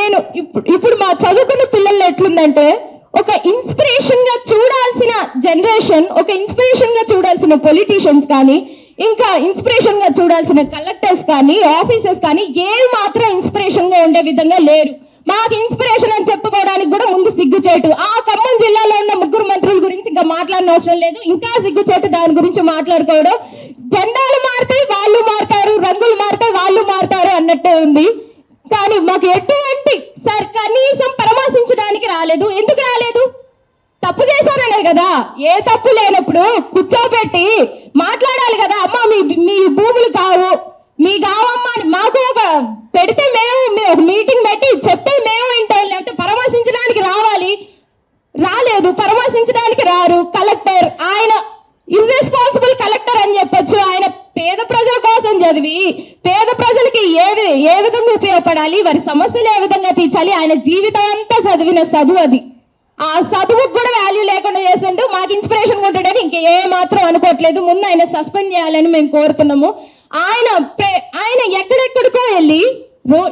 నేను ఇప్పుడు మా చదువుకున్న పిల్లలు ఎట్లుందంటే, ఒక ఇన్స్పిరేషన్ గా చూడాల్సిన జనరేషన్, ఒక ఇన్స్పిరేషన్ గా చూడాల్సిన పొలిటీషియన్స్ కానీ, ఇంకా ఇన్స్పిరేషన్ గా చూడాల్సిన కలెక్టర్స్ కానీ, ఆఫీసర్స్ కానీ ఏ మాత్రం ఇన్స్పిరేషన్ గా ఉండే విధంగా లేరు. మాకు ఇన్స్పిరేషన్ అని చెప్పుకోవడానికి కూడా ముందు సిగ్గుచేటు. ఆ ఖమ్మం జిల్లాలో ఉన్న 3 మంత్రుల గురించి ఇంకా మాట్లాడిన అవసరం లేదు, ఇంకా సిగ్గుచేటు దాని గురించి మాట్లాడుకోవడం. జెండాలు మారుతాయి వాళ్ళు మారుతారు, రంగులు మారుతాయి వాళ్ళు మారుతారు అన్నట్టే ఉంది. కానీ మాకు ఎటువంటి సార్ కనీసం పరామర్శించడానికి రాలేదు. ఎందుకు రాలేదు? తప్పు చేశారనే కదా. ఏ తప్పు లేనప్పుడు కూర్చోబెట్టి మాట్లాడాలి కదా. అమ్మ మీ భూములు కావు, మీ కావమ్మ అని మాకు ఒక పెడితే మేము మీటింగ్ పెట్టి చెప్తే మేము వింటాం, లేకపోతే పరామర్శించడానికి రావాలి. రాలేదు, పరామర్శించడానికి రారు. కలెక్టర్ ఆయన ఇర్రెస్పాన్సిబుల్ కలెక్టర్ అని చెప్పొచ్చు. ఆయన పేద ప్రజల కోసం చదివి పేద ప్రజలకి ఏ విధంగా ఉపయోగపడాలి, వారి సమస్యలు ఏ విధంగా తీర్చాలి, ఆయన జీవితం అంతా చదివిన చదువు అది. ఆ చదువుకు కూడా వాల్యూ లేకుండా చేస్తుంటూ మాకు ఇన్స్పిరేషన్ ఉంటాడని ఇంకే మాత్రం అనుకోవట్లేదు. ముందు ఆయన సస్పెండ్ చేయాలని మేము కోరుతున్నాము. ఆయన ఎక్కడెక్కడికో వెళ్ళి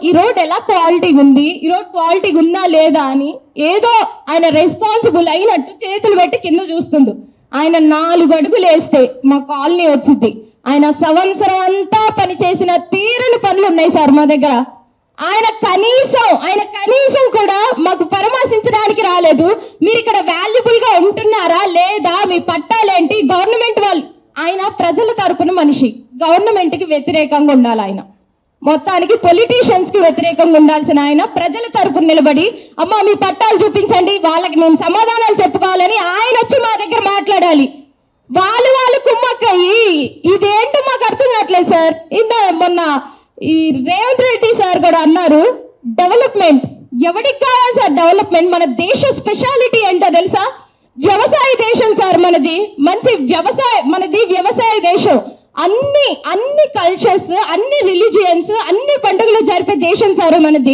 ఈ రోడ్ ఎలా క్వాలిటీ ఉంది, ఈ రోడ్ క్వాలిటీ ఉందా లేదా అని ఏదో ఆయన రెస్పాన్సిబుల్ అయినట్టు చేతులు పెట్టి కింద చూస్తుండు. ఆయన 4 అడుగులు వేస్తే మా కాలనీ వచ్చింది. ఆయన సంవత్సరం అంతా పనిచేసిన తీరని పనులు ఉన్నాయి సార్ మా దగ్గర. ఆయన కనీసం కూడా మాకు పరామర్శించడానికి రాలేదు. మీరు ఇక్కడ వాల్యుబుల్ గా ఉంటున్నారా లేదా, మీ పట్టాలేంటి, గవర్నమెంట్ వాళ్ళు. ఆయన ప్రజల తరపున మనిషి, గవర్నమెంట్ కి వ్యతిరేకంగా ఉండాలి. ఆయన మొత్తానికి పొలిటీషియన్స్ కి వ్యతిరేకంగా ఉండాల్సిన ఆయన ప్రజల తరపున నిలబడి అమ్మ మీ పట్టాలు చూపించండి, వాళ్ళకి నేను సమాధానాలు చెప్పుకోవాలని ఆయన వచ్చి మా దగ్గర మాట్లాడాలి. వాళ్ళు కుమ్మక్కయ్యి ఇదేంటో మాకు అర్థం కావట్లేదు సార్. మొన్న ఈ రేవంత్ రెడ్డి సార్ కూడా అన్నారు, డెవలప్మెంట్ ఎవరికి కావాలి సార్? డెవలప్మెంట్ మన దేశ స్పెషాలిటీ ఏంటో తెలుసా? వ్యవసాయ దేశం సార్ మనది. మంచి మనది వ్యవసాయ దేశం. అన్ని కల్చర్స్, అన్ని రిలీజియన్స్, అన్ని పండుగలు జరిపే దేశం సార్ మనది.